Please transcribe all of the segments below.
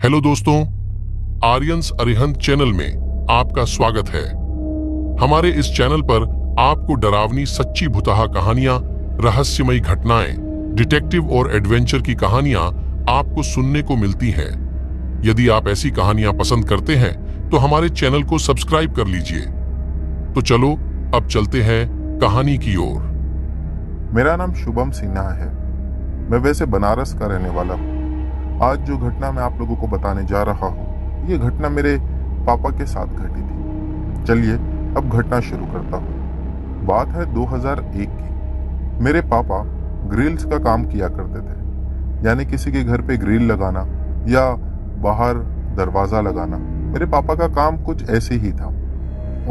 Hello दोस्तों, Aryans Arihant channel में आपका स्वागत है। हमारे इस चैनल पर आपको डरावनी सच्ची भुताहा कहानियां, रहस्यमयी घटनाएं, डिटेक्टिव और एडवेंचर की कहानियां आपको सुनने को मिलती हैं। यदि आप ऐसी कहानियां पसंद करते हैं तो हमारे चैनल को सब्सक्राइब कर लीजिए। तो चलो अब चलते हैं कहानी की ओर। मेरा नाम शुभम सिन्हा है। मैं वैसे बनारस का रहने वाला हूँ। आज जो घटना मैं आप लोगों को बताने जा रहा हूँ, ये घटना मेरे पापा के साथ घटी थी। चलिए अब घटना शुरू करता हूँ। बात है 2001 की। मेरे पापा ग्रिल्स का काम किया करते थे, यानी किसी के घर पे ग्रिल लगाना या बाहर दरवाजा लगाना। मेरे पापा का काम कुछ ऐसे ही था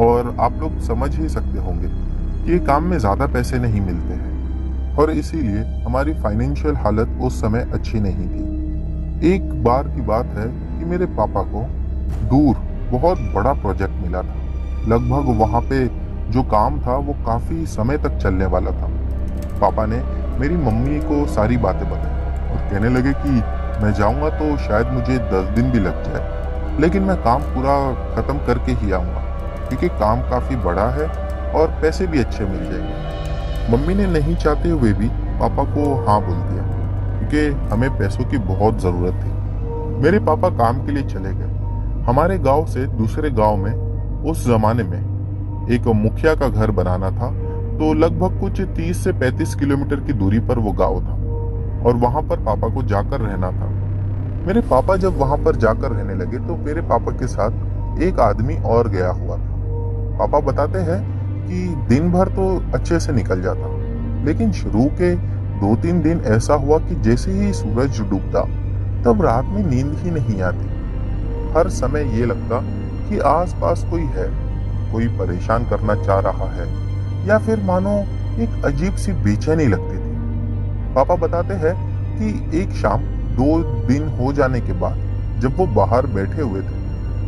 और आप लोग समझ ही सकते होंगे कि ये काम में ज्यादा पैसे नहीं मिलते हैं और इसीलिए हमारी फाइनेंशियल हालत उस समय अच्छी नहीं थी। एक बार की बात है कि मेरे पापा को दूर बहुत बड़ा प्रोजेक्ट मिला था। लगभग वहां पे जो काम था वो काफी समय तक चलने वाला था। पापा ने मेरी मम्मी को सारी बातें बताई और कहने लगे कि मैं जाऊंगा तो शायद मुझे 10 दिन भी लग जाए, लेकिन मैं काम पूरा खत्म करके ही आऊंगा क्योंकि काम काफी बड़ा है और पैसे भी अच्छे मिल जाएंगे। मम्मी ने नहीं चाहते हुए भी पापा को हाँ बोल दिया क्योंकि हमें पैसों की बहुत जरूरत थी। मेरे पापा काम के लिए चले गए। हमारे गांव से दूसरे गांव में उस जमाने में एक मुखिया का घर बनाना था, तो लगभग कुछ 30 से 35 किलोमीटर की दूरी पर वो गांव था और वहां पर पापा को जाकर रहना था। मेरे पापा जब वहां पर जाकर रहने लगे तो मेरे पापा के साथ एक आदमी और गया हुआ था। पापा बताते हैं कि दिन भर तो अच्छे से निकल जाता, लेकिन शुरू के 2-3 दिन ऐसा हुआ कि जैसे ही सूरज डूबता तब रात में नींद ही नहीं आती। हर समय ये लगता कि आसपास कोई है, कोई परेशान करना चाह रहा है या फिर मानो एक अजीब सी बेचैनी लगती थी। पापा बताते हैं कि एक शाम 2 दिन हो जाने के बाद जब वो बाहर बैठे हुए थे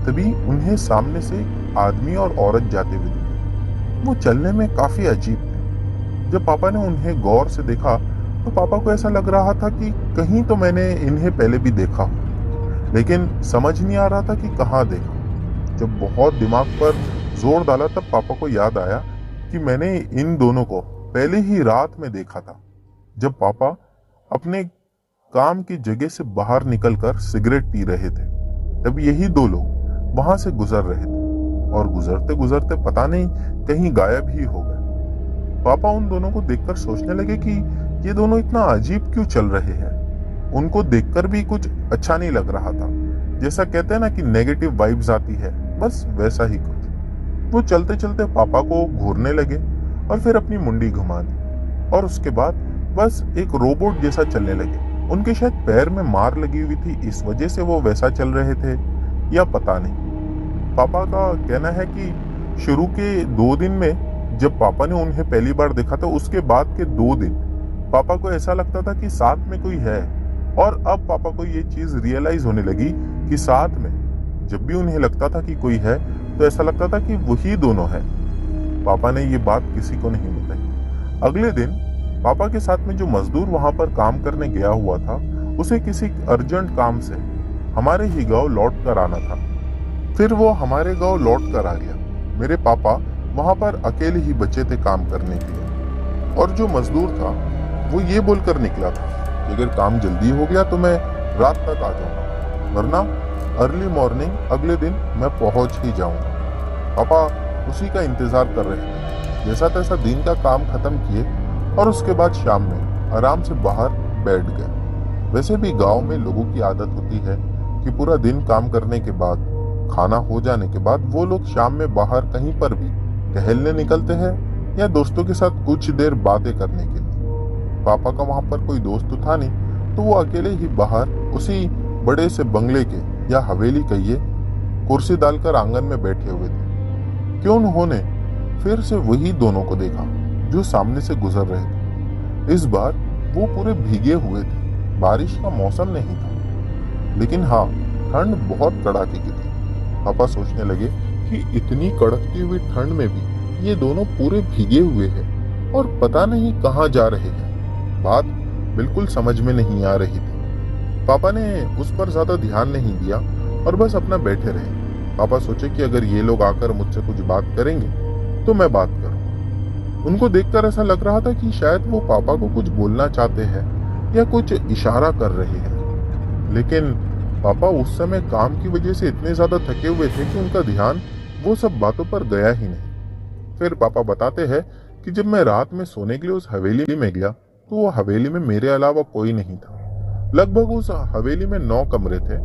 तभी उन्हें सामने से आदमी और औरत जाते हुए दिखे। वो चलने में काफी अजीब थे। जब पापा ने उन्हें गौर से देखा तो पापा को ऐसा लग रहा था कि कहीं तो मैंने इन्हें पहले भी देखा हो, लेकिन समझ नहीं आ रहा था कि कहाँ देखा। जब बहुत दिमाग पर जोर डाला तब पापा को याद आया कि मैंने इन दोनों को पहले ही रात में देखा था, जब पापा अपने काम की जगह से बाहर निकलकर सिगरेट पी रहे थे। तब यही 2 लोग वहां से गुजर रहे थे और गुजरते गुजरते पता नहीं कहीं गायब ही हो गए। पापा उन दोनों को देखकर सोचने लगे कि ये दोनों इतना अजीब क्यों चल रहे हैं। उनको देखकर भी कुछ अच्छा नहीं लग रहा था, जैसा कहते हैं ना कि नेगेटिव वाइब्स आती है, बस वैसा ही कुछ। वो चलते चलते पापा को घूरने लगे और फिर अपनी मुंडी घुमा दी और उसके बाद बस एक रोबोट जैसा चलने लगे। उनके शायद पैर में मार लगी हुई थी, इस वजह से वो वैसा चल रहे थे या पता नहीं। पापा का कहना है कि शुरू के 2 दिन में जब पापा ने उन्हें पहली बार देखा था, उसके बाद के 2 दिन पापा को ऐसा लगता था कि साथ में कोई है और अब पापा को ये चीज रियलाइज होने लगी कि साथ में जब भी उन्हें लगता था कि कोई है तो ऐसा लगता था कि वही दोनों हैं। पापा ने ये बात किसी को नहीं बताई। अगले दिन पापा के साथ में जो मजदूर वहां पर काम करने गया हुआ था, उसे किसी अर्जेंट काम से हमारे ही गांव लौट कर आना था। फिर वो हमारे गांव लौट कर आ गया। मेरे पापा वहां पर अकेले ही बचे थे काम करने के लिए और जो मजदूर था वो ये बोलकर निकला था कि अगर काम जल्दी हो गया तो मैं रात तक आ जाऊंगा, वरना अर्ली मॉर्निंग अगले दिन मैं पहुंच ही जाऊंगा। पापा उसी का इंतजार कर रहे थे। जैसा तैसा दिन का काम खत्म किए और उसके बाद शाम में आराम से बाहर बैठ गए। वैसे भी गांव में लोगों की आदत होती है कि पूरा दिन काम करने के बाद, खाना हो जाने के बाद वो लोग शाम में बाहर कहीं पर भी टहलने निकलते हैं या दोस्तों के साथ कुछ देर बातें करने के लिए। पापा का वहां पर कोई दोस्त तो था नहीं, तो वो अकेले ही बाहर उसी बड़े से बंगले के या हवेली कहिए, कुर्सी डालकर आंगन में बैठे हुए थे कि उन्होंने फिर से वही दोनों को देखा जो सामने से गुजर रहे थे। इस बार वो पूरे भीगे हुए थे। बारिश का मौसम नहीं था, लेकिन हाँ, ठंड बहुत कड़ाके की थी। पापा सोचने लगे कि इतनी कड़कती हुई ठंड में भी ये दोनों पूरे भीगे हुए हैं और पता नहीं कहाँ जा रहे हैं। बात बिल्कुल समझ में नहीं आ रही थी। पापा ने उस पर ज्यादा ध्यान नहीं दिया और बस अपना बैठे रहे। पापा सोचे कि अगर ये लोग आकर मुझसे कुछ बात करेंगे तो मैं बात करूं। उनको देखकर ऐसा लग रहा था कि शायद वो पापा को कुछ बोलना चाहते हैं या कुछ इशारा कर रहे हैं, लेकिन पापा उस समय काम की वजह से इतने ज्यादा थके हुए थे कि उनका ध्यान वो सब बातों पर गया ही नहीं। फिर पापा बताते हैं कि जब मैं रात में सोने के लिए उस हवेली में गया तो वो हवेली में मेरे अलावा कोई नहीं था। लगभग उस हवेली में 9 कमरे थे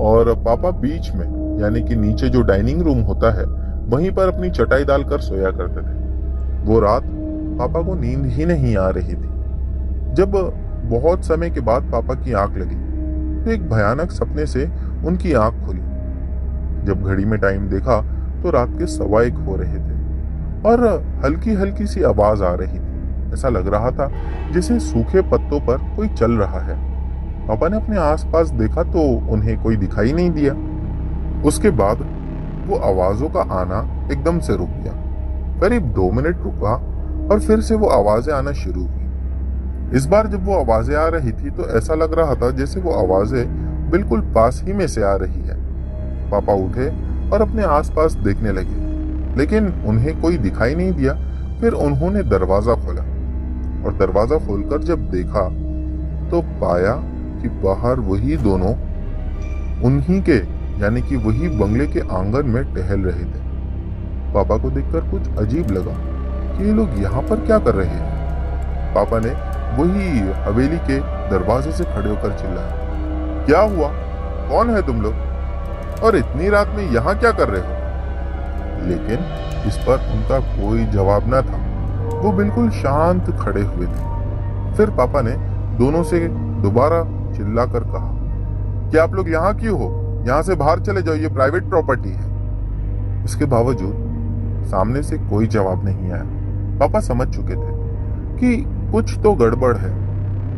और पापा बीच में, यानी कि नीचे जो डाइनिंग रूम होता है, वहीं पर अपनी चटाई डालकर सोया करते थे। वो रात पापा को नींद ही नहीं आ रही थी। जब बहुत समय के बाद पापा की आंख लगी तो एक भयानक सपने से उनकी आंख खुली। जब घड़ी में टाइम देखा तो रात के 1:15 हो रहे थे और हल्की हल्की सी आवाज आ रही थी। ऐसा लग रहा था जैसे सूखे पत्तों पर कोई चल रहा है। पापा ने अपने आसपास देखा तो उन्हें कोई दिखाई नहीं दिया। उसके बाद वो आवाजों का आना एकदम से रुक गया। करीब 2 मिनट रुका और फिर से वो आवाजें आना शुरू हुई। इस बार जब वो आवाजें आ रही थी तो ऐसा लग रहा था जैसे वो आवाजें बिल्कुल पास ही में से आ रही है। पापा उठे और अपने आसपास देखने लगे, लेकिन उन्हें कोई दिखाई नहीं दिया। फिर उन्होंने दरवाजा खोला और दरवाजा खोलकर जब देखा तो पाया कि बाहर वही दोनों उन्हीं के, यानी कि वही बंगले के आंगन में टहल रहे थे। पापा को देखकर कुछ अजीब लगा कि ये लोग यहाँ पर क्या कर रहे हैं। पापा ने वही हवेली के दरवाजे से खड़े होकर चिल्लाया, क्या हुआ? कौन है तुम लोग? और इतनी रात में यहाँ क्या कर रहे हो? लेकिन इस पर उनका कोई जवाब न था। वो बिल्कुल शांत खड़े हुए थे। फिर पापा ने दोनों से दोबारा चिल्लाकर कहा, क्या आप लोग यहाँ क्यों हो? यहाँ से बाहर चले जाओ, ये प्राइवेट प्रॉपर्टी है। इसके बावजूद सामने से कोई जवाब नहीं आया। पापा समझ चुके थे कि कुछ तो गड़बड़ है।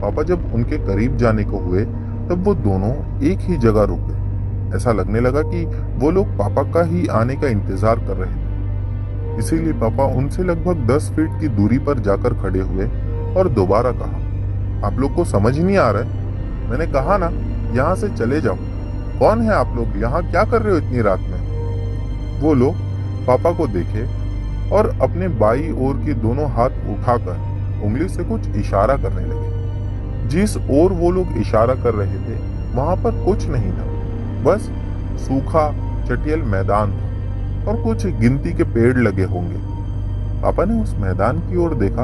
पापा जब उनके करीब जाने को हुए तब वो दोनों एक ही जगह रुक गए। ऐसा लगने लगा कि वो लोग पापा का ही आने का इंतजार कर रहे थे। इसीलिए पापा उनसे लगभग 10 फीट की दूरी पर जाकर खड़े हुए और दोबारा कहा, आप लोग को समझ नहीं आ रहा है? मैंने कहा ना, यहाँ से चले जाओ। कौन है आप लोग? यहाँ क्या कर रहे हो इतनी रात में? वो लोग पापा को देखे और अपने बाई ओर के दोनों हाथ उठाकर उंगली से कुछ इशारा करने लगे। जिस ओर वो लोग इशारा कर रहे थे वहां पर कुछ नहीं था, बस सूखा चटियल मैदान था और कुछ गिनती के पेड़ लगे होंगे। पापा ने उस मैदान की ओर देखा।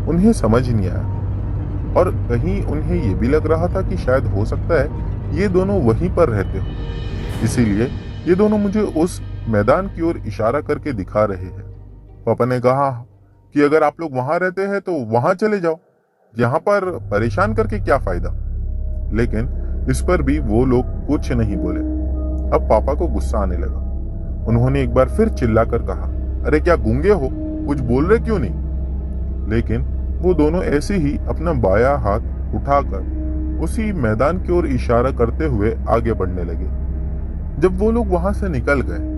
उन्हें समझ नहीं आया और कहीं उन्हें ये भी लग रहा था कि शायद हो सकता है ये दोनों वहीं पर रहते हो, इसीलिए ये दोनों मुझे उस मैदान की ओर इशारा करके दिखा रहे हैं। पापा ने कहा कि अगर आप लोग वहां रहते हैं तो वहां चले जाओ, यहाँ पर परेशान करके क्या फायदा। लेकिन इस पर भी वो लोग कुछ नहीं बोले। अब पापा को गुस्सा आने लगा। उन्होंने एक बार फिर चिल्लाकर कहा, अरे क्या गूंगे हो? कुछ बोल रहे क्यों नहीं? लेकिन वो दोनों ऐसे ही अपना बाया हाथ उठाकर उसी मैदान की ओर इशारा करते हुए आगे बढ़ने लगे। जब वो लोग वहां से निकल गए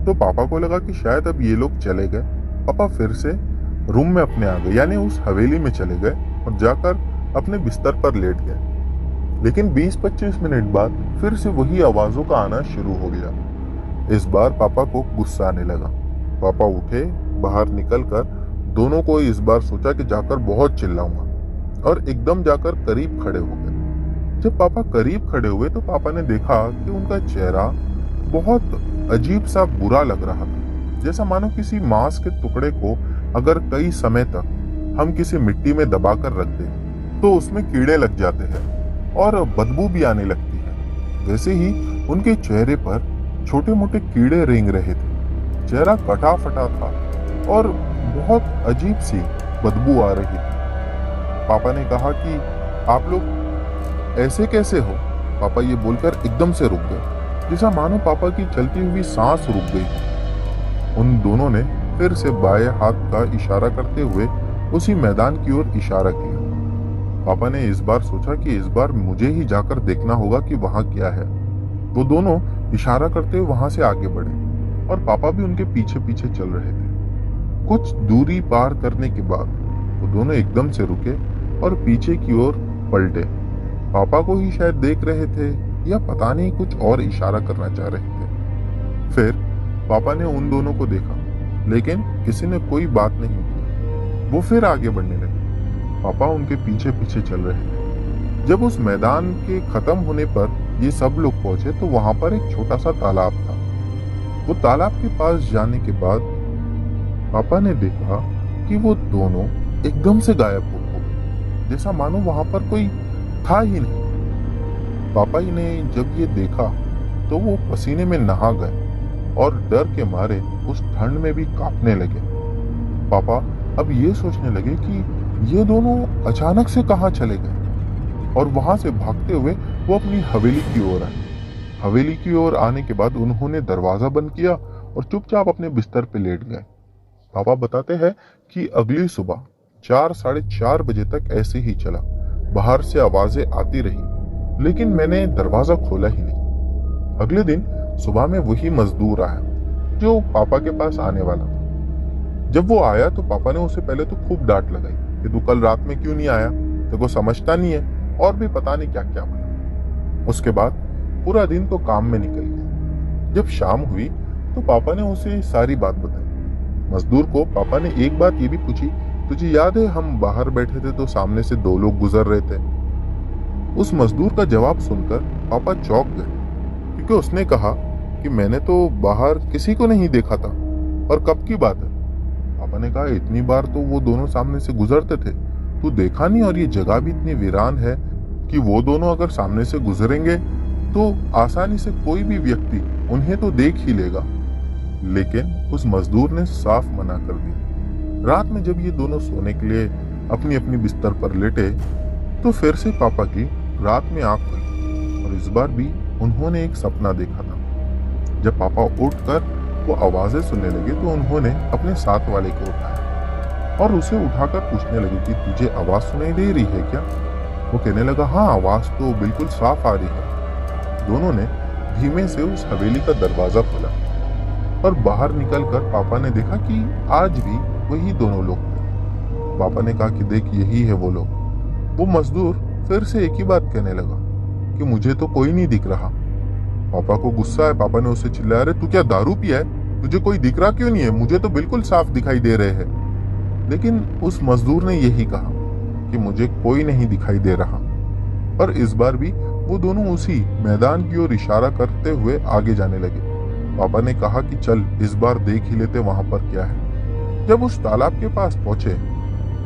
तो पापा को लगा कि शायद अब ये लोग चले गए। पापा फिर से रूम में अपने आ गए, यानी उस हवेली में चले गए और जाकर अपने बिस्तर पर लेट गए। लेकिन 20-25 मिनट बाद फिर से वही आवाजों का आना शुरू हो गया। इस बार पापा को गुस्सा आने लगा। पापा उठे, बाहर निकलकर दोनों को इस बार सोचा कि जाकर बहुत चिल्लाऊंगा और एकदम जाकर करीब खड़े हो गए। जब पापा करीब खड़े हुए तो पापा ने देखा कि उनका चेहरा बहुत अजीब सा बुरा लग रहा था, जैसा मानो किसी मांस के टुकड़े को अगर कई समय तक हम किसी मिट्टी में दबाकर रख दें तो उसमें कीड़े लग जाते हैं और बदबू भी आने लगती है। वैसे ही उनके चेहरे पर छोटे मोटे कीड़े रेंग रहे थे। चेहरा कटा फटा था और बहुत अजीब सी बदबू आ रही थी। पापा ने कहा कि आप लोग ऐसे कैसे हो? पापा ये बोलकर एकदम से रुक गए, जैसा मानो पापा की चलती हुई सांस रुक गई। उन दोनों ने फिर से बाएं हाथ का इशारा करते हुए उसी मैदान की ओर इशारा किया। पापा ने इस बार सोचा कि इस बार मुझे ही जाकर देखना होगा कि वहां क्या है। वो दोनों इशारा करते हुए वहां से आगे बढ़े और पापा भी उनके पीछे पीछे चल रहे थे। कुछ दूरी पार करने के बाद वो दोनों एकदम से रुके और पीछे की ओर पलटे पापा को ही शायद देख रहे थे या पता नहीं कुछ और इशारा करना चाह रहे थे। फिर पापा ने उन दोनों को देखा, लेकिन किसी ने कोई बात नहीं की। वो फिर आगे बढ़ने लगे। पापा उनके पीछे पीछे चल रहे थे। जब उस मैदान के खत्म होने पर ये सब लोग पहुंचे तो वहां पर एक छोटा सा तालाब था। वो तालाब के पास जाने के बाद पापा ने देखा कि वो दोनों एकदम से गायब हो गए, जैसा मानो वहां पर कोई था ही नहीं। पापा ही ने जब ये देखा तो वो पसीने में नहा गए और डर के मारे उस ठंड में भी कांपने लगे। पापा अब ये सोचने लगे कि ये दोनों अचानक से कहाँ चले गए, और वहां से भागते हुए वो अपनी हवेली की ओर आए। हवेली की ओर आने के बाद उन्होंने दरवाजा बंद किया और चुपचाप अपने बिस्तर पे लेट गए। पापा बताते हैं कि अगली सुबह 4 साढ़े 4 बजे तक ऐसे ही चला। बाहर से आवाजें आती रही, लेकिन मैंने दरवाजा खोला ही नहीं। अगले दिन सुबह में वही मजदूर आया जो पापा के पास आने वाला था। जब वो आया तो पापा ने उसे पहले तो खूब डांट लगाई कि तू कल रात में क्यों नहीं आया, तेरे को समझता नहीं है, और भी पता नहीं क्या क्या बोला। उसके बाद पूरा दिन तो काम में निकल गया। जब शाम हुई तो पापा ने उसे सारी बात बताई। मजदूर को पापा ने एक बात ये भी पूछी, तुझे याद है हम बाहर बैठे थे तो सामने से 2 लोग गुजर रहे थे? उस मजदूर का जवाब सुनकर पापा चौंक गए, क्योंकि उसने कहा कि मैंने तो बाहर किसी को नहीं देखा था, और कब की बात है? पापा ने कहा इतनी बार तो वो दोनों सामने से गुजरते थे, तू देखा नहीं? और ये जगह भी इतनी वीरान है कि वो दोनों अगर सामने से गुजरेंगे तो आसानी से कोई भी व्यक्ति उन्हें तो देख ही लेगा। लेकिन उस मजदूर ने साफ मना कर दिया। रात में जब ये दोनों सोने के लिए अपनी अपनी बिस्तर पर लेटे तो फिर से पापा की रात में आंख खुली, और इस बार भी उन्होंने एक सपना देखा था। जब पापा उठकर वो आवाजें सुनने लगे तो उन्होंने अपने साथ वाले को उठाया और उसे उठाकर पूछने लगे कि तुझे आवाज सुनाई दे रही है क्या? वो कहने लगा हाँ, आवाज तो बिल्कुल साफ आ रही है। दोनों ने धीमे से उस हवेली का दरवाजा खोला और बाहर निकलकर पापा ने देखा कि आज भी वही दोनों लोग थे। पापा ने कहा कि देख यही है वो लोग। वो मजदूर फिर से एक ही बात कहने लगा कि मुझे तो कोई नहीं दिख रहा। पापा को गुस्सा है। पापा ने उसे चिल्लाया, अरे तू क्या दारू पिया है? तुझे कोई दिख रहा क्यों नहीं है? मुझे तो बिल्कुल साफ दिखाई दे रहे हैं। लेकिन उस मजदूर ने यही कहा कि मुझे कोई नहीं दिखाई दे रहा। और इस बार भी वो दोनों उसी मैदान की ओर इशारा करते हुए आगे जाने लगे। पापा ने कहा कि चल इस बार देख ही लेते वहां पर क्या है। जब उस तालाब के पास पहुंचे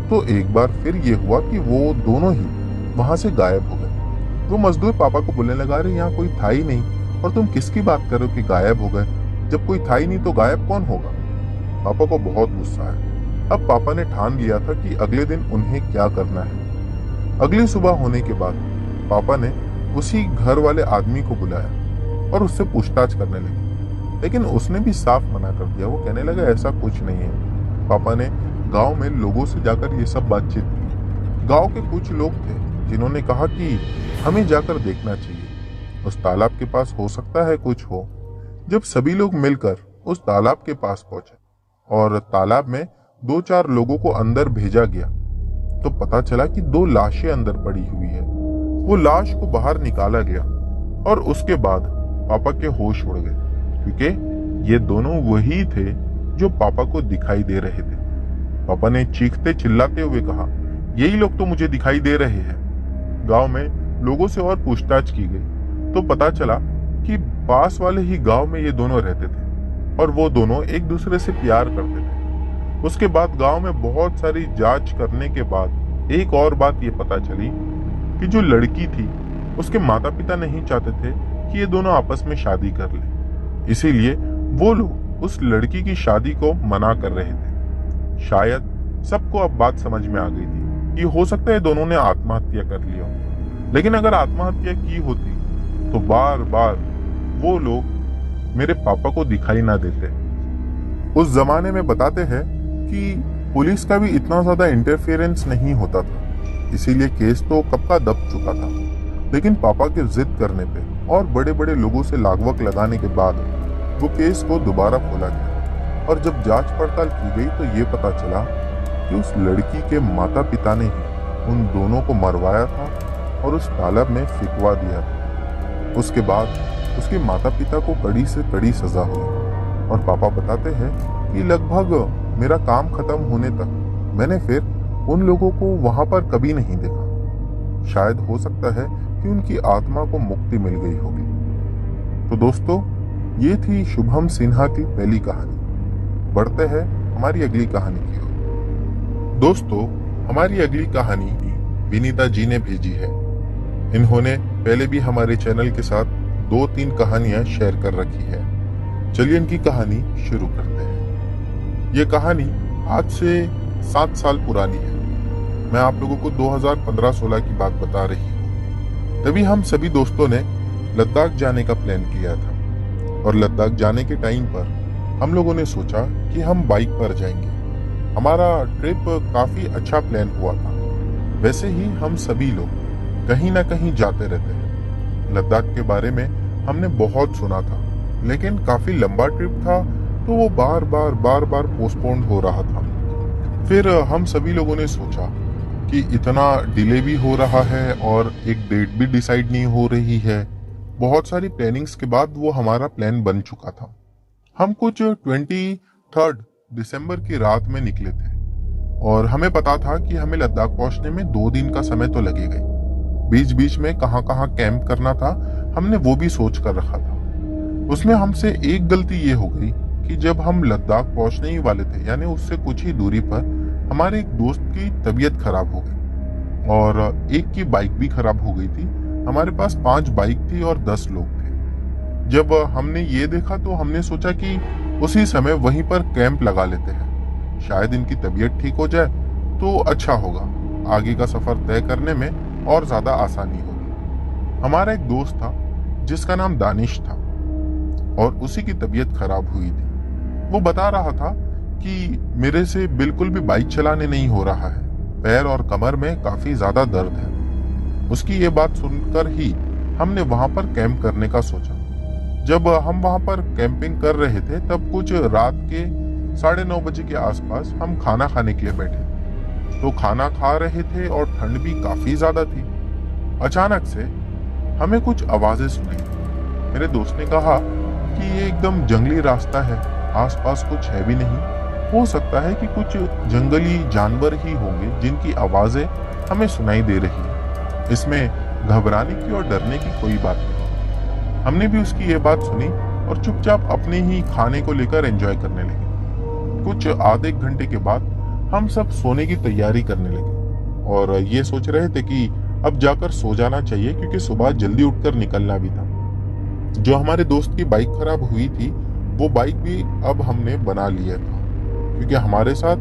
तो एक बार फिर ये हुआ कि वो दोनों ही वहां से गायब हो गए। वो मजदूर पापा को बोलने लगा, अरे यहाँ कोई था ही नहीं और तुम किसकी बात कर रहे हो कि गायब हो गए? जब कोई था ही नहीं तो गायब कौन होगा? पापा को बहुत गुस्सा है। अब पापा ने ठान लिया था कि अगले दिन उन्हें क्या करना है। अगली सुबह होने के बाद पापा ने उसी घर वाले आदमी को बुलाया और उससे पूछताछ करने लगे, लेकिन उसने भी साफ मना कर दिया। वो कहने लगा ऐसा कुछ नहीं है। पापा ने गांव में लोगों से जाकर ये सब बातचीत की। गांव के कुछ लोग थे जिन्होंने कहा कि हमें जाकर देखना चाहिए, उस तालाब के पास हो सकता है कुछ हो। जब सभी लोग मिलकर उस तालाब के पास पहुंचे और तालाब में 2-4 लोगों को अंदर भेजा गया तो पता चला कि 2 लाशें अंदर पड़ी हुई है। वो लाश को बाहर निकाला गया और उसके बाद पापा के होश उड़ गए, क्योंकि ये दोनों वही थे जो पापा को दिखाई दे रहे थे। पापा ने चीखते चिल्लाते हुए कहा, यही लोग तो मुझे दिखाई दे रहे हैं। गांव में लोगों से और पूछताछ की गई तो पता चला कि पास वाले ही गांव में ये दोनों रहते थे और वो दोनों एक दूसरे से प्यार करते थे। उसके बाद गांव में बहुत सारी जांच करने के बाद एक और बात ये पता चली कि जो लड़की थी उसके माता पिता नहीं चाहते थे कि ये दोनों आपस में शादी कर ले, इसीलिए वो लोग उस लड़की की शादी को मना कर रहे थे। शायद सबको अब बात समझ में आ गई थी कि हो सकता है दोनों ने आत्महत्या कर लिया, लेकिन अगर आत्महत्या की होती तो बार बार वो लोग मेरे पापा को दिखाई ना देते। उस जमाने में बताते हैं कि पुलिस का भी इतना ज्यादा इंटरफेरेंस नहीं होता था, इसीलिए केस तो कब का दब चुका था। लेकिन पापा के जिद करने पे और बड़े बड़े लोगों से लागवक लगाने के बाद वो केस को दोबारा खोला गया और जब जांच पड़ताल की गई तो ये पता चला कि उस लड़की के माता पिता ने ही उन दोनों को मरवाया था और उस तालाब में फिकवा दिया था। उसके बाद उसके माता पिता को कड़ी से कड़ी सजा हुई और पापा बताते हैं कि लगभग मेरा काम खत्म होने तक मैंने फिर उन लोगों को वहां पर कभी नहीं देखा। शायद हो सकता है कि उनकी आत्मा को मुक्ति मिल गई होगी। तो दोस्तों, ये थी शुभम सिन्हा की पहली कहानी। बढ़ते हैं हमारी अगली कहानी की ओर। दोस्तों, हमारी अगली कहानी विनीता जी ने भेजी है। इन्होंने पहले भी हमारे चैनल के साथ 2-3 कहानियां शेयर कर रखी है। चलिए इनकी कहानी शुरू करते हैं। ये कहानी आज से 7 साल पुरानी है। मैं आप लोगों को 2015-16 की बात बता रही हूँ। तभी हम सभी दोस्तों ने लद्दाख जाने का प्लान किया था और लद्दाख जाने के टाइम पर हम लोगों ने सोचा कि हम बाइक पर जाएंगे। हमारा ट्रिप काफी अच्छा प्लान हुआ था। वैसे ही हम सभी लोग कहीं ना कहीं जाते रहते हैं। लद्दाख के बारे में हमने बहुत सुना था, लेकिन काफी लंबा ट्रिप था तो वो बार बार पोस्टपोन हो रहा था। फिर हम सभी लोगों ने सोचा कि इतना डिले भी हो रहा है और एक डेट भी डिसाइड नहीं हो रही है। बहुत सारी प्लानिंग्स के बाद वो हमारा प्लान बन चुका था। हम कुछ 23 दिसंबर की रात में निकले थे और हमें पता था कि हमें लद्दाख पहुंचने में 2 दिन का समय तो लगेगा। बीच बीच में कहाँ कहाँ कैंप करना था हमने वो भी सोच कर रखा था। उसमें हमसे एक गलती ये हो गई कि जब हम लद्दाख पहुंचने ही वाले थे, यानी उससे कुछ ही दूरी पर हमारे एक दोस्त की तबीयत खराब हो गई और एक की बाइक भी खराब हो गई थी। हमारे पास 5 बाइक थी और 10 लोग थे। जब हमने ये देखा तो हमने सोचा कि उसी समय वहीं पर कैंप लगा लेते हैं, शायद इनकी तबीयत ठीक हो जाए तो अच्छा होगा, आगे का सफर तय करने में और ज्यादा आसानी होगी। हमारा एक दोस्त था जिसका नाम दानिश था और उसी की तबीयत खराब हुई थी। वो बता रहा था कि मेरे से बिल्कुल भी बाइक चलाने नहीं हो रहा है, पैर और कमर में काफी ज्यादा दर्द है। उसकी ये बात सुनकर ही हमने वहां पर कैंप करने का सोचा। जब हम वहां पर कैंपिंग कर रहे थे तब कुछ रात के 9:30 बजे के आसपास हम खाना खाने के लिए बैठे। तो खाना खा रहे थे और ठंड भी काफी ज्यादा थी। अचानक से हमें कुछ आवाजें सुनाई। मेरे दोस्त ने कहा कि ये एकदम जंगली रास्ता है, आसपास कुछ है भी नहीं, हो सकता है कि कुछ जंगली जानवर ही होंगे जिनकी आवाजें हमें सुनाई दे रही है। इसमें घबराने की और डरने की कोई बात नहीं। हमने भी उसकी ये बात सुनी और चुपचाप अपने ही खाने को लेकर एंजॉय करने लगे। कुछ आधे घंटे के बाद हम सब सोने की तैयारी करने लगे और ये सोच रहे थे कि अब जाकर सो जाना चाहिए क्योंकि सुबह जल्दी उठकर निकलना भी था। जो हमारे दोस्त की बाइक खराब हुई थी वो बाइक भी अब हमने बना लिया था, क्योंकि हमारे साथ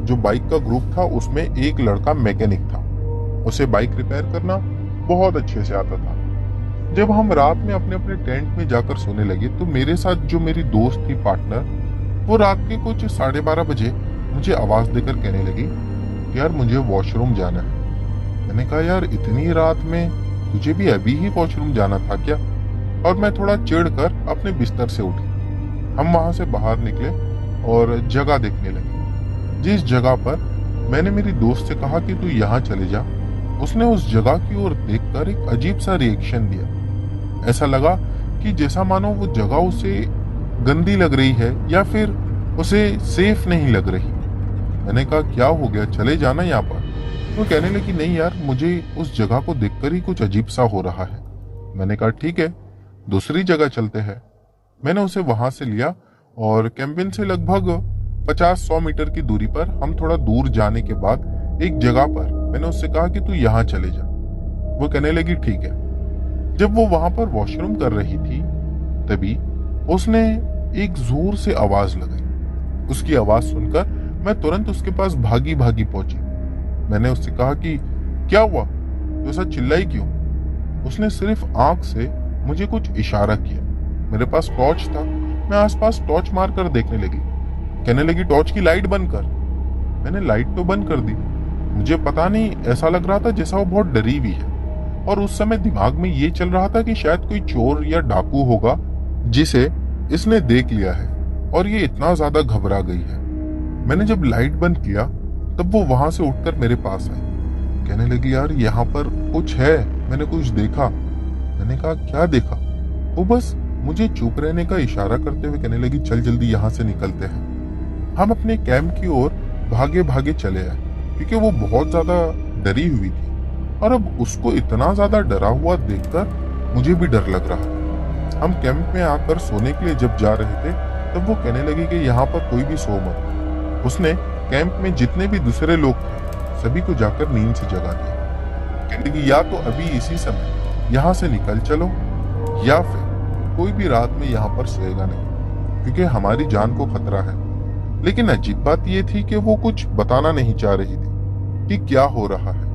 जो बाइक का ग्रुप था उसमें एक लड़का मैकेनिक था। उसे बाइक रिपेयर करना बहुत अच्छे से आता था। जब हम रात में अपने अपने टेंट में जाकर सोने लगे तो मेरे साथ जो मेरी दोस्त थी पार्टनर, वो रात के कुछ 12:30 बजे मुझे आवाज देकर कहने लगी कि यार मुझे वॉशरूम जाना है। मैंने कहा यार इतनी रात में तुझे भी अभी ही वॉशरूम जाना था क्या? और मैं थोड़ा चिढ़कर अपने बिस्तर से उठी। हम वहां से बाहर निकले और जगह देखने लगे। जिस जगह पर मैंने मेरी दोस्त से कहा कि तू यहाँ चले जा, उसने उस जगह की ओर देखकर एक अजीब सा रिएक्शन दिया। ऐसा लगा कि जैसा मानो वो जगह उसे गंदी लग रही है या फिर उसे सेफ नहीं लग रही। मैंने कहा क्या हो गया, चले जाना यहाँ पर। वो कहने लगी नहीं यार, मुझे उस जगह को देखकर ही कुछ अजीब सा हो रहा है। मैंने कहा ठीक है, दूसरी जगह चलते हैं। मैंने उसे वहां से लिया और कैंपिन से लगभग 50-100 मीटर की दूरी पर हम थोड़ा दूर जाने के बाद एक जगह पर मैंने उससे कहा कि तू यहाँ चले जा। वो कहने लगी ठीक है। जब वो वहां पर वॉशरूम कर रही थी तभी उसने एक जोर से आवाज लगाई। उसकी आवाज सुनकर मैं तुरंत उसके पास भागी भागी पहुंची। मैंने उससे कहा कि क्या हुआ, तो ऐसा चिल्लाई क्यों? उसने सिर्फ आंख से मुझे कुछ इशारा किया। मेरे पास टॉर्च था, मैं आसपास टॉर्च मारकर देखने लगी। कहने लगी टॉर्च की लाइट बंद कर। मैंने लाइट तो बंद कर दी। मुझे पता नहीं, ऐसा लग रहा था जैसा वो बहुत डरी हुई है और उस समय दिमाग में ये चल रहा था कि शायद कोई चोर या डाकू होगा जिसे इसने देख लिया है और ये इतना ज्यादा घबरा गई है। मैंने जब लाइट बंद किया तब वो वहां से उठकर मेरे पास आई। कहने लगी यार यहाँ पर कुछ है, मैंने कुछ देखा। मैंने कहा क्या देखा? वो बस मुझे चुप रहने का इशारा करते हुए कहने लगी, चल जल्दी यहाँ से निकलते हैं। हम अपने कैंप की ओर भागे भागे चले आए, क्योंकि वो बहुत ज्यादा डरी हुई थी और अब उसको इतना ज्यादा डरा हुआ देखकर मुझे भी डर लग रहा था। हम कैंप में आकर सोने के लिए जब जा रहे थे तब वो कहने लगी कि यहाँ पर कोई भी सो मत। उसने कैंप में जितने भी दूसरे लोग थे सभी को जाकर नींद से जगा दिया। कहने लगी या तो अभी इसी समय यहाँ से निकल चलो या फिर कोई भी रात में यहाँ पर सोएगा नहीं, क्योंकि हमारी जान को खतरा है। लेकिन अजीब बात यह थी कि वो कुछ बताना नहीं चाह रही थी कि क्या हो रहा है।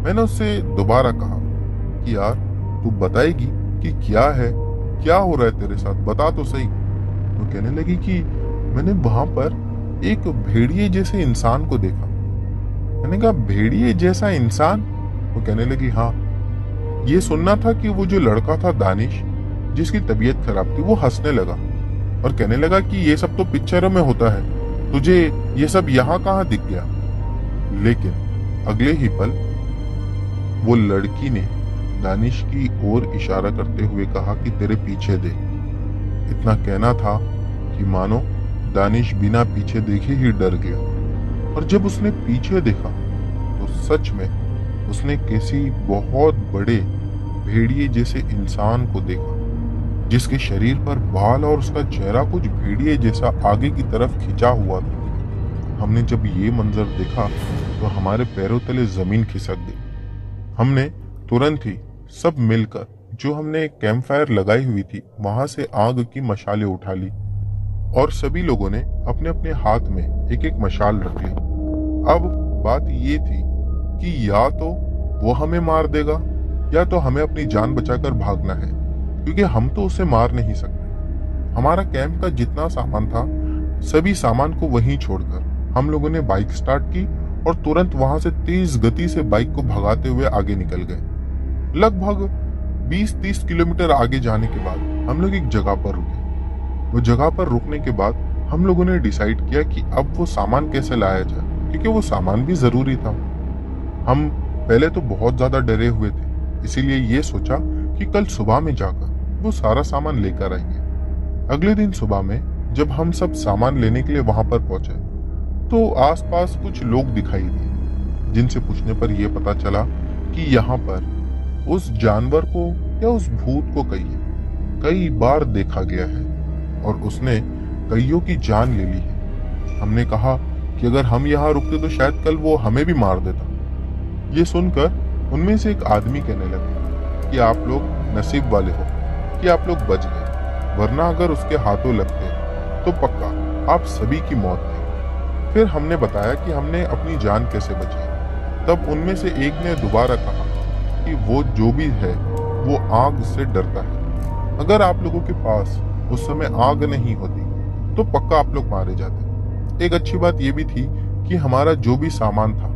मैंने उससे दोबारा कहा कि यार तू बताएगी कि क्या है, क्या हो रहा है तेरे साथ, बता तो सही। वो कहने लगी कि मैंने वहां पर एक भेड़िए जैसे इंसान को देखा। मैंने कहा भेड़िए जैसा इंसान? वो कहने लगी हाँ। ये सुनना था कि वो जो लड़का था दानिश, जिसकी तबीयत खराब थी, वो हंसने लगा और कहने लगा कि ये सब तो पिक्चरों में होता है, तुझे ये सब यहाँ कहाँ दिख गया? लेकिन अगले ही पल वो लड़की ने दानिश की ओर इशारा करते हुए कहा कि तेरे पीछे देख। इतना कहना था कि मानो दानिश बिना पीछे देखे ही डर गया, और जब उसने पीछे देखा तो सच में उसने किसी बहुत बड़े भेड़िए जैसे इंसान को देखा, जिसके शरीर पर बाल और उसका चेहरा कुछ भेड़िए जैसा आगे की तरफ खिंचा हुआ था। हमने जब ये मंजर देखा तो हमारे पैरों तले जमीन खिसक गई। हमने तुरंत ही सब मिलकर जो हमने कैंप फायर लगाई हुई थी वहां से आग की मशालें उठा ली और सभी लोगों ने अपने अपने हाथ में एक एक मशाल रख ली। अब बात ये थी कि या तो वो हमें मार देगा या तो हमें अपनी जान बचाकर भागना है, क्योंकि हम तो उसे मार नहीं सकते। हमारा कैंप का जितना सामान था सभी सामान को वहीं छोड़कर हम लोगों ने बाइक स्टार्ट की और तुरंत वहां से तेज गति से बाइक को भगाते हुए आगे निकल गए। लगभग 20-30 किलोमीटर आगे जाने के बाद हम लोग एक जगह पर रुके। वो जगह पर रुकने के बाद हम लोगों ने डिसाइड किया कि अब वो सामान कैसे लाया जाए, क्योंकि वो सामान भी जरूरी था। हम पहले तो बहुत ज्यादा डरे हुए थे, इसीलिए ये सोचा कि कल सुबह में जाकर वो सारा सामान लेकर आएंगे। अगले दिन सुबह में जब हम सब सामान लेने के लिए वहां पर पहुंचे तो आसपास कुछ लोग दिखाई दिए, जिनसे पूछने पर यह पता चला कि यहाँ पर उस जानवर को या उस भूत को कई बार देखा गया है और उसने कईयों की जान ले ली है। हमने कहा कि अगर हम यहाँ रुकते तो शायद कल वो हमें भी मार देता। ये सुनकर उनमें से एक आदमी कहने लगा कि आप लोग नसीब वाले हो कि आप लोग बच गए, वरना अगर उसके हाथों लगते तो पक्का आप सभी की मौत थी। फिर हमने बताया कि हमने अपनी जान कैसे बचाई। तब उनमें से एक ने दोबारा कहा कि वो जो भी है वो आग से डरता है। अगर आप लोगों के पास उस समय आग नहीं होती तो पक्का आप लोग मारे जाते। एक अच्छी बात यह भी थी कि हमारा जो भी सामान था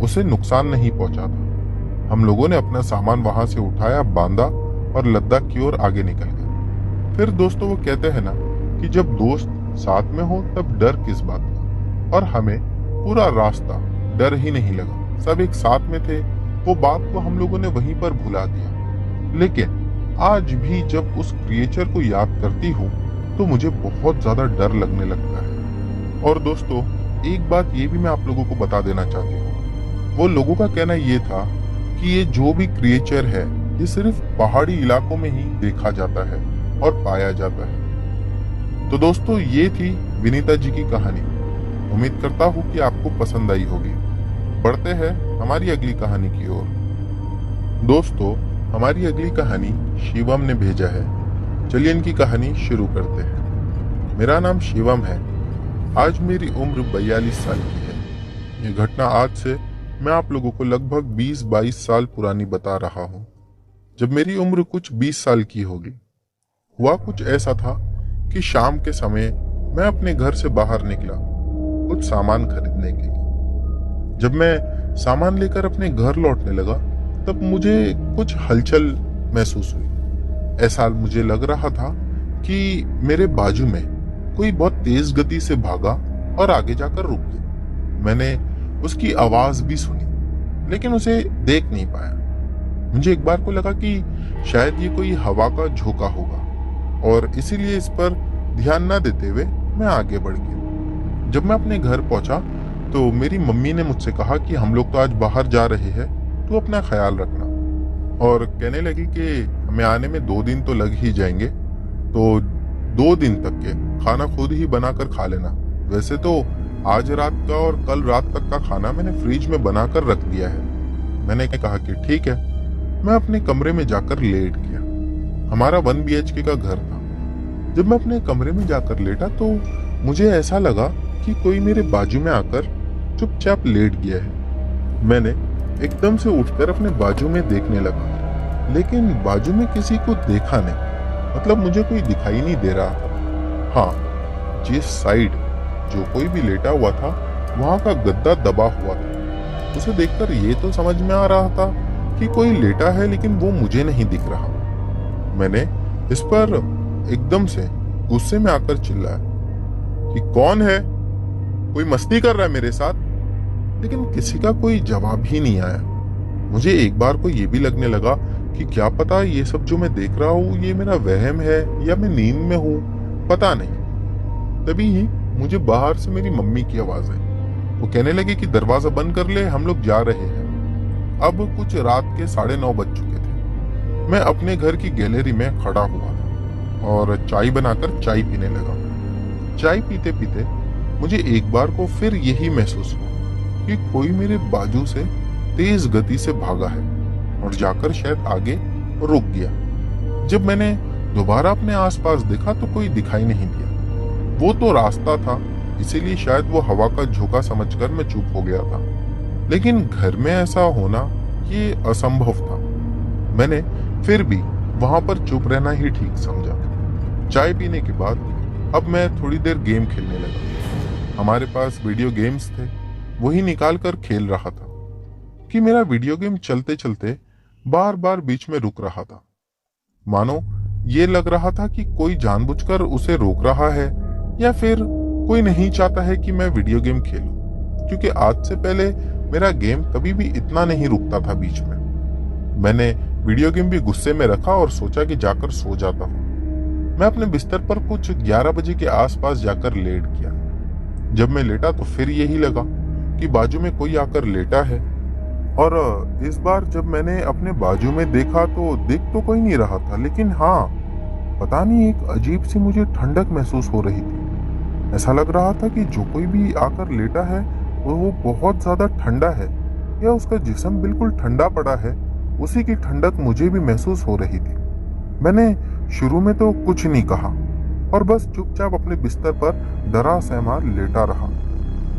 उसे नुकसान नहीं पहुंचा था। हम लोगों ने अपना सामान वहां से उठाया, बांधा और लद्दाख की ओर आगे निकल गए। फिर दोस्तों वो कहते हैं ना कि जब दोस्त साथ में हो तब डर किस बात का, और हमें पूरा रास्ता डर ही नहीं लगा। सब एक साथ में थे। वो बात को हम लोगों ने वहीं पर भुला दिया। लेकिन आज भी जब उस क्रिएचर को याद करती हूँ तो मुझे बहुत ज्यादा डर लगने लगता है। और दोस्तों एक बात ये भी मैं आप लोगों को बता देना चाहती हूँ। वो लोगों का कहना ये था कि ये जो भी क्रिएचर है ये सिर्फ पहाड़ी इलाकों में ही देखा जाता है और पाया जाता है। तो दोस्तों ये थी विनीता जी की कहानी। उम्मीद करता हूँ कि आपको पसंद आई होगी। बढ़ते हैं हमारी अगली कहानी की ओर। दोस्तों हमारी अगली कहानी शिवम ने भेजा है। चलिए इनकी कहानी शुरू करते हैं। मेरा नाम शिवम है। आज मेरी उम्र 42 साल की है। ये घटना आज से मैं आप लोगों को लगभग 20-22 साल पुरानी बता रहा हूँ, जब मेरी उम्र कुछ 20 साल की होगी। हुआ कुछ ऐसा था कि शाम के समय मैं अपने घर से बाहर निकला कुछ सामान खरीदने के लिए। जब मैं सामान लेकर अपने घर लौटने लगा तब मुझे कुछ हलचल महसूस हुई। ऐसा मुझे लग रहा था कि मेरे बाजू में कोई बहुत तेज गति से भागा और आगे जाकर रुक गया। मैंने उसकी आवाज भी सुनी लेकिन उसे देख नहीं पाया। मुझे एक बार को लगा कि शायद ये कोई हवा का झोंका होगा और इसीलिए इस पर ध्यान न देते हुए मैं आगे बढ़ गया। जब मैं अपने घर पहुंचा तो मेरी मम्मी ने मुझसे कहा कि हम लोग तो आज बाहर जा रहे हैं, तो अपना ख्याल रखना। और कहने लगी कि हमें आने में 2 दिन तो लग ही जाएंगे, तो 2 दिन तक के खाना खुद ही बनाकर खा लेना। वैसे तो आज रात का और कल रात तक का खाना मैंने फ्रिज में बनाकर रख दिया है। मैंने कहा कि ठीक है। मैं अपने कमरे में जाकर लेट गया। हमारा 1 BHK का घर था। जब मैं अपने कमरे में जाकर लेटा तो मुझे ऐसा लगा कि कोई मेरे बाजू में आकर चुपचाप लेट गया है। मैंने एकदम से उठकर अपने बाजू में देखने लगा, लेकिन बाजू में किसी को देखा नहीं। मतलब मुझे कोई दिखाई नहीं दे रहा था। हाँ, जिस साइड जो कोई भी लेटा हुआ था वहां का गद्दा दबा हुआ था। उसे देखकर ये तो समझ में आ रहा था कि कोई लेटा है, लेकिन वो मुझे नहीं दिख रहा। मैंने इस पर एकदम से गुस्से में आकर चिल्लाया कि कौन है, कोई मस्ती कर रहा है मेरे साथ। लेकिन किसी का कोई जवाब ही नहीं आया। मुझे एक बार को ये भी लगने लगा कि क्या पता ये सब जो मैं देख रहा हूँ ये मेरा वहम है या मैं नींद में हूँ, पता नहीं। तभी ही मुझे बाहर से मेरी मम्मी की आवाज आई। वो कहने लगी कि दरवाजा बंद कर ले, हम लोग जा रहे हैं। अब कुछ रात के 9:30 बज चुके थे। मैं अपने घर की गैलरी में खड़ा हुआ था और चाय बनाकर चाय पीने लगा। चाय पीते पीते मुझे एक बार को फिर यही महसूस हुआ कि कोई मेरे बाजू से तेज गति से भागा है और जाकर शायद आगे रुक गया। जब मैंने दोबारा अपने आसपास देखा तो कोई दिखाई नहीं दिया। वो तो रास्ता था, इसीलिए शायद वो हवा का झोंका समझकर मैं चुप हो गया था। लेकिन घर में ऐसा होना ये असंभव था। मैंने फिर भी वहां पर चुप रहना ही ठीक समझा। चाय पीने के बाद अब मैं थोड़ी देर गेम खेलने लगा। हमारे पास वीडियो गेम्स थे, वही निकाल कर खेल रहा था कि मेरा वीडियो गेम चलते चलते बार बार बीच में रुक रहा था। मानो ये लग रहा था कि कोई जानबूझकर उसे रोक रहा है या फिर कोई नहीं चाहता है कि मैं वीडियो गेम खेलूं, क्योंकि आज से पहले मेरा गेम कभी भी इतना नहीं रुकता था बीच में। मैंने वीडियो गेम भी गुस्से में रखा और सोचा कि जाकर सो जाता हूँ। मैं अपने बिस्तर पर कुछ 11 बजे के आसपास जाकर लेट गया। जब मैं लेटा तो फिर यही लगा कि बाजू में कोई आकर लेटा है। और इस बार जब मैंने अपने बाजू में देखा तो दिख तो कोई नहीं रहा था, लेकिन हाँ, पता नहीं एक अजीब सी मुझे ठंडक महसूस हो रही थी। ऐसा लग रहा था कि जो कोई भी आकर लेटा है वो बहुत ज्यादा ठंडा है या उसका जिस्म बिल्कुल ठंडा पड़ा है। उसी की ठंडक मुझे भी महसूस हो रही थी। मैंने शुरू में तो कुछ नहीं कहा और बस चुपचाप अपने बिस्तर पर डरा सहमा लेटा रहा।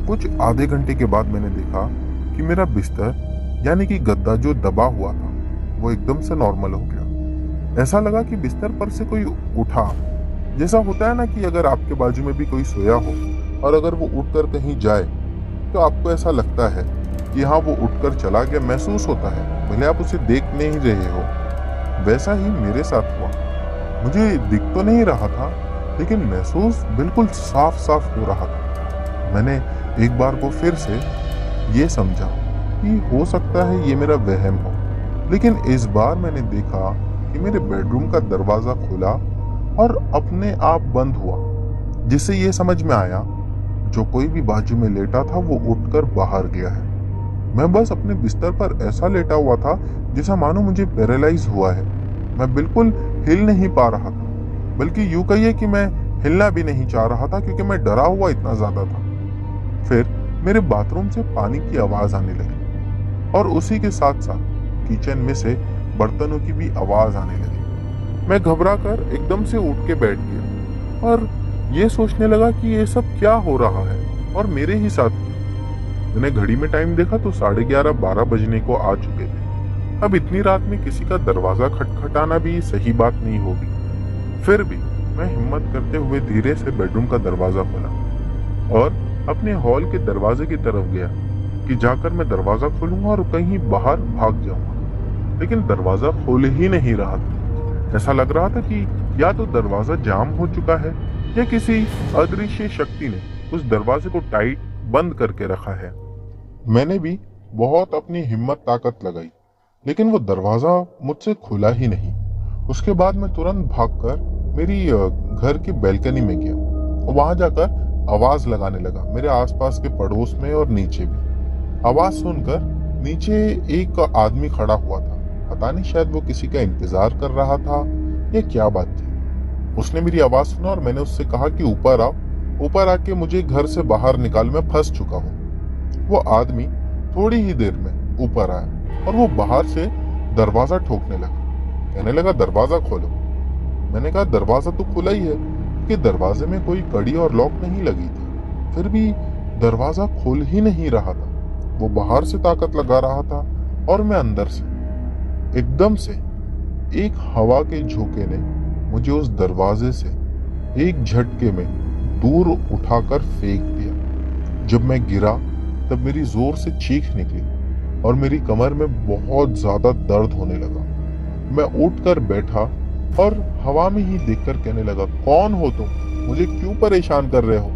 कुछ आधे घंटे के बाद मैंने देखा कि मेरा बिस्तर यानी कि गद्दा जो दबा हुआ था वो एकदम से नॉर्मल हो गया। ऐसा लगा कि बिस्तर पर से कोई उठा। जैसा होता है ना कि अगर आपके बाजू में भी कोई सोया हो और अगर वो उठकर कहीं जाए तो आपको ऐसा लगता है कि हाँ वो उठकर चला गया, महसूस होता है, भले आप उसे देख नहीं रहे हो। वैसा ही मेरे साथ हुआ। मुझे दिख तो नहीं रहा था, लेकिन महसूस बिल्कुल साफ साफ हो रहा था। मैंने एक बार को फिर से ये समझा कि हो सकता है ये मेरा वहम हो, लेकिन इस बार मैंने देखा कि मेरे बेडरूम का दरवाजा खुला और अपने आप बंद हुआ, जिससे ये समझ में आया जो कोई भी बाजू में लेटा था वो उठकर बाहर गया है। मैं बस अपने बिस्तर पर ऐसा लेटा हुआ था जैसा मानो मुझे पैरालाइज हुआ है। मैं बिल्कुल हिल नहीं पा रहा था, बल्कि यूं कहिए कि मैं हिलना भी नहीं चाह रहा था, क्योंकि मैं डरा हुआ इतना ज्यादा था। फिर मेरे बाथरूम से पानी की आवाज आने लगी और उसी के साथ साथ किचन में से बर्तनों की भी आवाज आने लगी। मैं घबरा कर एकदम से उठ के बैठ गया और ये सोचने लगा कि ये सब क्या हो रहा है और मेरे ही साथ क्यों। मैंने घड़ी में टाइम देखा तो 11:30-12 बजने को आ चुके थे। अब इतनी रात में किसी का दरवाजा खटखटाना भी सही बात नहीं होगी। फिर भी मैं हिम्मत करते हुए धीरे से बेडरूम का दरवाजा खोला और अपने हॉल के दरवाजे की तरफ गया कि जाकर मैं दरवाजा खोलूंगा और कहीं बाहर भाग जाऊंगा, लेकिन दरवाजा खोल ही नहीं रहा था। ऐसा लग रहा था कि या तो दरवाजा जाम हो चुका है या किसी अदृश्य शक्ति ने उस दरवाजे को टाइट बंद करके रखा है। मैंने भी बहुत अपनी हिम्मत ताकत लगाई लेकिन वो दरवाजा मुझसे खुला ही नहीं। उसके बाद मैं तुरंत भागकर मेरी घर की बैल्कनी में गया और वहां जाकर आवाज लगाने लगा मेरे आसपास के पड़ोस में और नीचे भी। आवाज सुनकर नीचे एक आदमी खड़ा हुआ था। पता नहीं शायद वो किसी का इंतजार कर रहा था या क्या बात थी। उसने मेरी आवाज सुना और मैंने उससे कहा कि ऊपर आओ, ऊपर आके मुझे घर से बाहर निकाल, मैं फंस चुका हूँ। वो आदमी थोड़ी ही देर में ऊपर आया और वो बाहर से दरवाजा ठोकने लगा। कहने लगा दरवाजा खोलो। मैंने कहा दरवाजा तो खुला ही है, कि दरवाजे में कोई कड़ी और लॉक नहीं लगी थी। फिर भी दरवाजा खोल ही नहीं रहा था। वो बाहर से ताकत लगा रहा था और मैं अंदर से। एकदम से एक हवा के झोंके ने मुझे उस दरवाजे से एक झटके में दूर उठाकर फेंक दिया। जब मैं गिरा तब मेरी जोर से चीख निकली और मेरी कमर में बहुत ज्यादा दर्द होने लगा। मैं उठकर बैठा और हवा में ही देखकर कहने लगा, कौन हो तुम? मुझे क्यों परेशान कर रहे हो?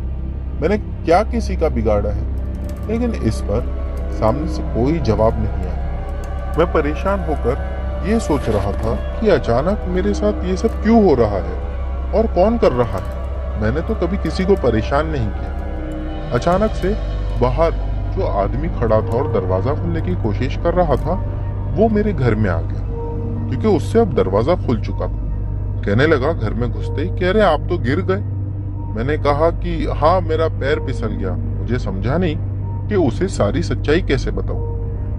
मैंने क्या किसी का बिगाड़ा है? लेकिन इस पर सामने से कोई जवाब नहीं आया। मैं परेशान होकर ये सोच रहा था कि अचानक मेरे साथ ये सब क्यों हो रहा है और कौन कर रहा है। मैंने तो कभी किसी को परेशान नहीं किया। अचानक से बाहर जो आदमी खड़ा था और दरवाजा खोलने की कोशिश कर रहा था, वो मेरे घर में आ गया, क्योंकि उससे अब दरवाजा खुल चुका था। कहने लगा घर में घुसते ही, कह रहे आप तो गिर गए। मैंने कहा कि हाँ, मेरा पैर फिसल गया। मुझे समझा नहीं कि उसे सारी सच्चाई कैसे बताऊं।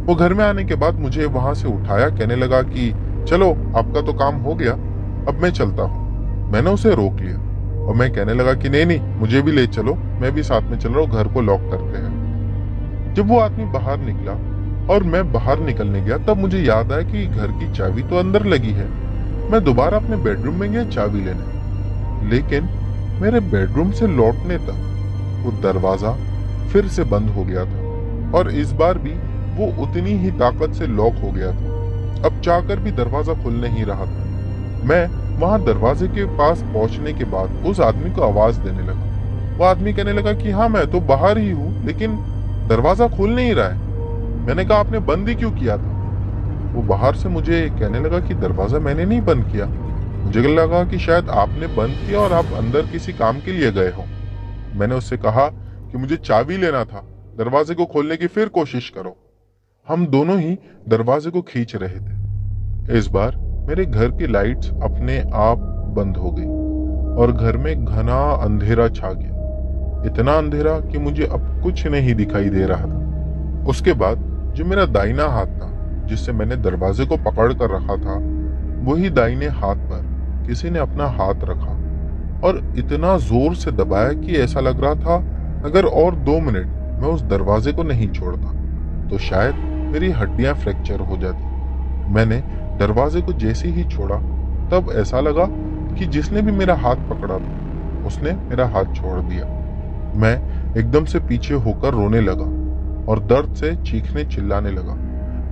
वो घर में आने के बाद मुझे वहां से उठाया, कहने लगा कि चलो आपका तो काम हो गया, अब मैं चलता हूँ। मैंने उसे रोक लिया और मैं कहने लगा कि नहीं नहीं, मुझे भी ले चलो, मैं भी साथ में चल रहा हूँ, घर को लॉक करते हैं। जब वो आदमी बाहर निकला और मैं बाहर निकलने गया, तब मुझे याद आया कि घर की चाबी तो अंदर लगी है। मैं दोबारा अपने बेडरूम में गया चाबी लेने, लेकिन मेरे बेडरूम से लौटने तक वो दरवाजा फिर से बंद हो गया था और इस बार भी वो उतनी ही ताकत से लॉक हो गया था। अब चाहकर भी दरवाजा खुल नहीं रहा था। मैं वहां दरवाजे के पास पहुंचने के बाद उस आदमी को आवाज देने लगा। वो आदमी कहने लगा कि हाँ, मैं तो बाहर ही हूँ, लेकिन दरवाजा खुल नहीं रहा है। मैंने कहा आपने बंद ही क्यों किया था? वो बाहर से मुझे कहने लगा कि दरवाजा मैंने नहीं बंद किया। मुझे लगा कि शायद आपने बंद किया और आप अंदर किसी काम के लिए गए हो। मैंने उससे कहा कि मुझे चाबी लेना था, दरवाजे को खोलने की फिर कोशिश करो। हम दोनों ही दरवाजे को खींच रहे थे। इस बार मेरे घर की लाइट्स अपने आप बंद हो गई और घर में घना अंधेरा छा गया। इतना अंधेरा कि मुझे अब कुछ नहीं दिखाई दे रहा था। उसके बाद जो मेरा दाहिना हाथ था, जिससे मैंने दरवाजे को पकड़ कर रखा था, वही दाहिने हाथ पर किसी ने अपना हाथ रखा और इतना जोर से दबाया कि ऐसा लग रहा था अगर और 2 मिनट मैं उस दरवाजे को नहीं छोड़ता तो शायद मेरी हड्डियां फ्रैक्चर हो जाती। मैंने दरवाजे को जैसे ही छोड़ा तब ऐसा लगा कि जिसने भी मेरा हाथ पकड़ा था उसने मेरा हाथ छोड़ दिया। मैं एकदम से पीछे होकर रोने लगा और दर्द से चीखने चिल्लाने लगा।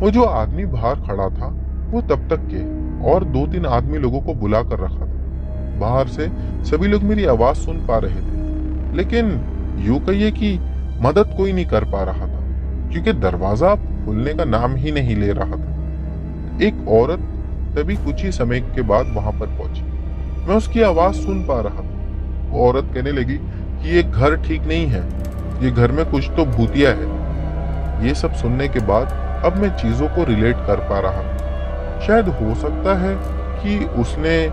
वो जो आदमी बाहर खड़ा था वो तब तक के और 2-3 आदमी लोगों को बुला कर रखा था। बाहर से सभी लोग मेरी आवाज सुन पा रहे थे, लेकिन यूं कहिए कि मदद कोई नहीं कर पा रहा था, क्योंकि दरवाजा खुलने का नाम ही नहीं ले रहा था। एक औरत तभी कुछ ही समय के बाद वहां पर पहुंची। मैं उसकी आवाज सुन पा रहा था। वो औरत कहने लगी कि ये घर ठीक नहीं है, ये घर में कुछ तो भूतिया है। ये सब सुनने के बाद अब मैं चीजों को रिलेट कर पा रहा हूँ। शायद हो सकता है कि उसने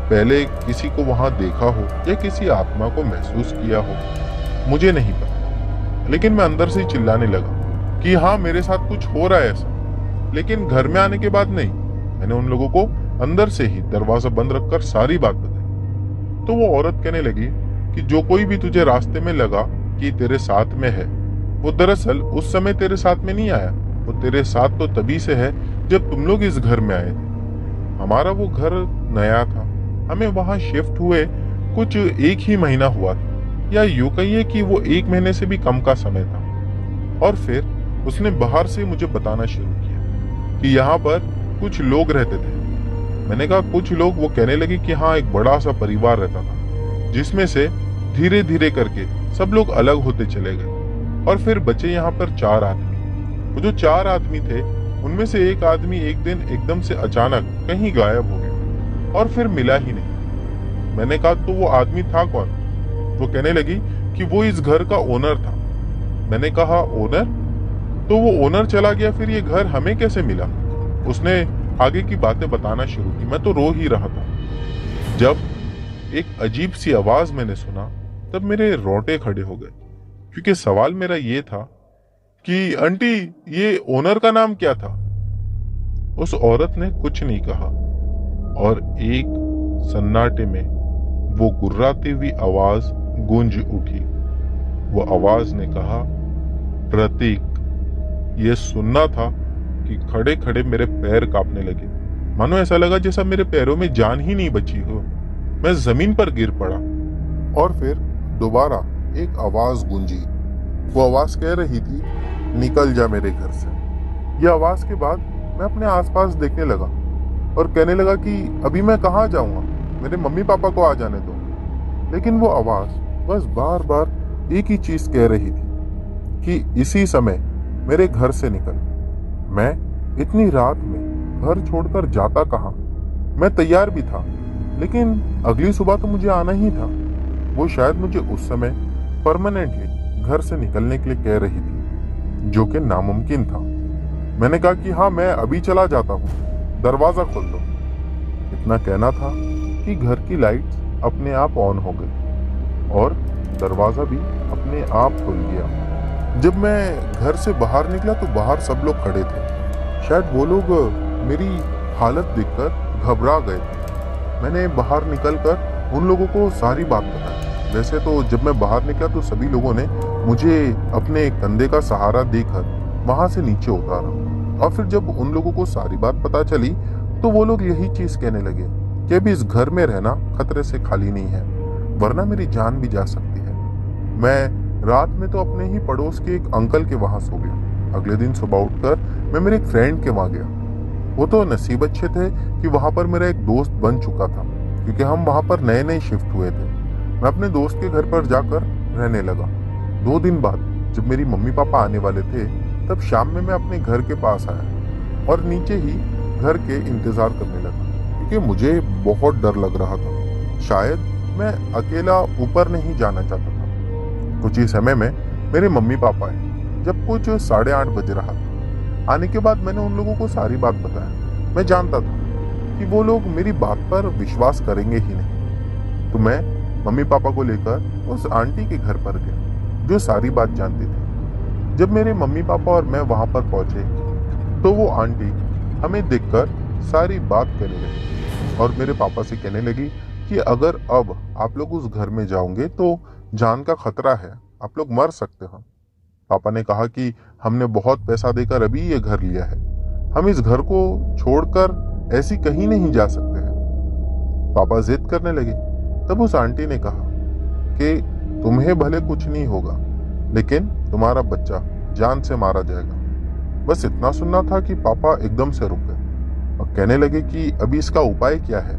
पहले किसी को वहां देखा हो या किसी आत्मा को महसूस किया हो, मुझे नहीं पता। लेकिन मैं अंदर से ही चिल्लाने लगा कि हाँ, मेरे साथ कुछ हो रहा है ऐसा। लेकिन घर में आने के बाद नहीं। मैंने उन लोगों को अंदर से ही दरवाजा बंद रखकर सारी बात बताई। तो वो औरत कहने लगी कि जो कोई भी तुझे रास्ते में लगा कि तेरे साथ में है, वो दरअसल उस समय तेरे साथ में नहीं आया। वो तेरे साथ तो तभी से है जब तुम लोग इस घर में आए थे। हमारा वो घर नया था, हमें वहां शिफ्ट हुए कुछ 1 ही महीना हुआ था, या यूं कहिए कि वो 1 महीने से भी कम का समय था। और फिर उसने बाहर से मुझे बताना शुरू किया कि यहाँ पर कुछ लोग रहते थे। मैंने कहा कुछ लोग? वो कहने लगे कि हाँ, एक बड़ा सा परिवार रहता था, जिसमें से धीरे धीरे करके सब लोग अलग होते चले गए और फिर बचे यहाँ पर 4 आदमी। वो जो 4 आदमी थे उनमें से एक आदमी एक दिन एकदम से अचानक कहीं गायब हो गया और फिर मिला ही नहीं। मैंने कहा तो वो आदमी था कौन? वो कहने लगी कि वो इस घर का ओनर था। मैंने कहा ओनर? तो वो ओनर चला गया, फिर ये घर हमें कैसे मिला? उसने आगे की बातें बताना शुरू की। मैं तो रो ही रहा था। जब एक अजीब सी आवाज मैंने सुना तब मेरे रोंगटे खड़े हो गए, क्योंकि सवाल मेरा ये था कि आंटी, ये ओनर का नाम क्या था? उस औरत ने कुछ नहीं कहा और एक सन्नाटे में वो गुर्राती हुई आवाज गूंज उठी। वो आवाज ने कहा, प्रतीक। ये सुनना था कि खड़े खड़े मेरे पैर कांपने लगे। मानो ऐसा लगा जैसा मेरे पैरों में जान ही नहीं बची हो। मैं जमीन पर गिर पड़ा और फिर दोबारा एक आवाज गूंजी। वो आवाज कह रही थी, निकल जा मेरे घर से। यह आवाज के बाद मैं अपने आसपास देखने लगा और कहने लगा कि अभी मैं कहाँ जाऊंगा, मेरे मम्मी पापा को आ जाने दो। लेकिन वो आवाज बस बार बार एक ही चीज कह रही थी कि इसी समय मेरे घर से निकल। मैं इतनी रात में घर छोड़कर जाता कहाँ? मैं तैयार भी था, लेकिन अगली सुबह तो मुझे आना ही था। वो शायद मुझे उस समय परमानेंटली घर से निकलने के लिए कह रही थी, जो कि नामुमकिन था। मैंने कहा कि हाँ, मैं अभी चला जाता हूँ, दरवाजा खोल दो। इतना कहना था कि घर की लाइट्स अपने आप ऑन हो गई और दरवाजा भी अपने आप खुल गया। जब मैं घर से बाहर निकला तो बाहर सब लोग खड़े थे। शायद वो लोग मेरी हालत देखकर घबरा गए थे। मैंने बाहर निकलकर उन लोगों को सारी बात बताई। वैसे तो जब मैं बाहर निकला तो सभी लोगों ने मुझे अपने कंधे का सहारा देकर वहां से नीचे उतारा और फिर जब उन लोगों को सारी बात पता चली तो वो लोग यही चीज कहने लगे कि अभी इस घर में रहना खतरे से खाली नहीं है, वरना मेरी जान भी जा सकती है। मैं रात में तो अपने ही पड़ोस के एक अंकल के वहां सो गया। अगले दिन सुबह उठकर मैं मेरे एक फ्रेंड के वहां गया। वो तो नसीब अच्छे थे कि वहां पर मेरा एक दोस्त बन चुका था, क्योंकि हम वहां पर नए नए शिफ्ट हुए थे। मैं अपने दोस्त के घर पर जाकर रहने लगा। 2 दिन बाद जब मेरी मम्मी पापा आने वाले थे तब शाम में मैं अपने घर के पास आया और नीचे ही घर के इंतजार करने लगा, क्योंकि मुझे बहुत डर लग रहा था। शायद मैं अकेला ऊपर नहीं जाना चाहता था। कुछ ही समय में मेरे मम्मी पापा आए। जब कुछ 8:30 बज रहा था, आने के बाद मैंने उन लोगों को सारी बात बताया। मैं जानता था कि वो लोग मेरी बात पर विश्वास करेंगे ही नहीं, तो मैं मम्मी पापा को लेकर उस आंटी के घर पर गया जो सारी बात जानती थी। जब मेरे मम्मी पापा और मैं वहां पर पहुंचे तो वो आंटी हमें देखकर सारी बात कहने लगी और मेरे पापा से कहने लगी कि अगर अब आप लोग उस घर में जाओगे तो जान का खतरा है, आप लोग मर सकते हो। पापा ने कहा कि हमने बहुत पैसा देकर अभी ये घर लिया है, हम इस घर को छोड़कर ऐसी कहीं नहीं जा सकते हैं। पापा जिद करने लगे। तब उस आंटी ने कहा कि तुम्हें भले कुछ नहीं होगा, लेकिन तुम्हारा बच्चा जान से मारा जाएगा। बस इतना सुनना था कि पापा एकदम से रुक गए और कहने लगे कि अभी इसका उपाय क्या है।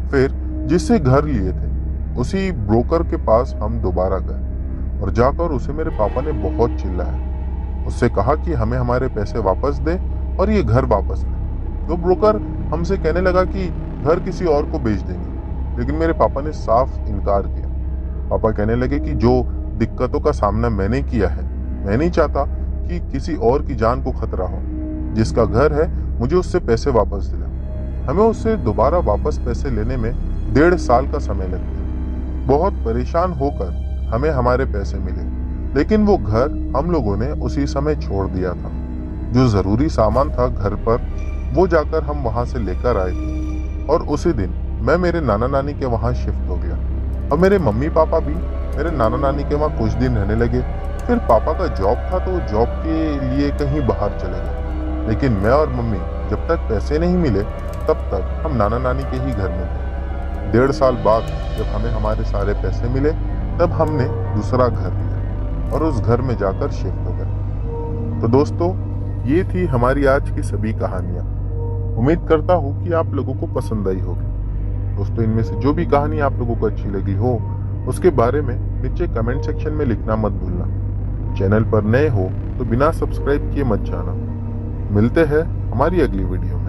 फिर जिससे घर लिए थे उसी ब्रोकर के पास हम दोबारा गए और जाकर उसे मेरे पापा ने बहुत चिल्लाया। उससे कहा कि हमें हमारे पैसे वापस दे और ये घर वापस ले। तो ब्रोकर हमसे कहने लगा कि घर किसी और को बेच देंगे, लेकिन मेरे पापा ने साफ इनकार किया। पापा कहने लगे कि जो दिक्कतों का सामना मैंने किया है, मैं नहीं चाहता कि किसी और की जान को खतरा हो। जिसका घर है मुझे उससे पैसे वापस दिला। हमें उससे दोबारा वापस पैसे लेने में 1.5 साल का समय लग गया। बहुत परेशान होकर हमें हमारे पैसे मिले, लेकिन वो घर हम लोगों ने उसी समय छोड़ दिया था। जो जरूरी सामान था घर पर वो जाकर हम वहां से लेकर आए थे और उसी दिन मैं मेरे नाना नानी के वहां शिफ्ट हो गया और मेरे मम्मी पापा भी मेरे नाना नानी के वहां कुछ दिन रहने लगे। फिर पापा का जॉब था तो जॉब के लिए कहीं बाहर चले गए, लेकिन मैं और मम्मी जब तक पैसे नहीं मिले तब तक हम नाना नानी के ही घर में थे। 1.5 साल बाद जब हमें हमारे सारे पैसे मिले तब हमने दूसरा घर लिया और उस घर में जाकर शिफ्ट हो गए। तो दोस्तों, ये थी हमारी आज की सभी कहानियां। उम्मीद करता हूँ कि आप लोगों को पसंद आई होगी। दोस्तों, इनमें से जो भी कहानी आप लोगों को अच्छी लगी हो उसके बारे में नीचे कमेंट सेक्शन में लिखना मत भूलना। चैनल पर नए हो तो बिना सब्सक्राइब किए मत जाना। मिलते हैं हमारी अगली वीडियो में।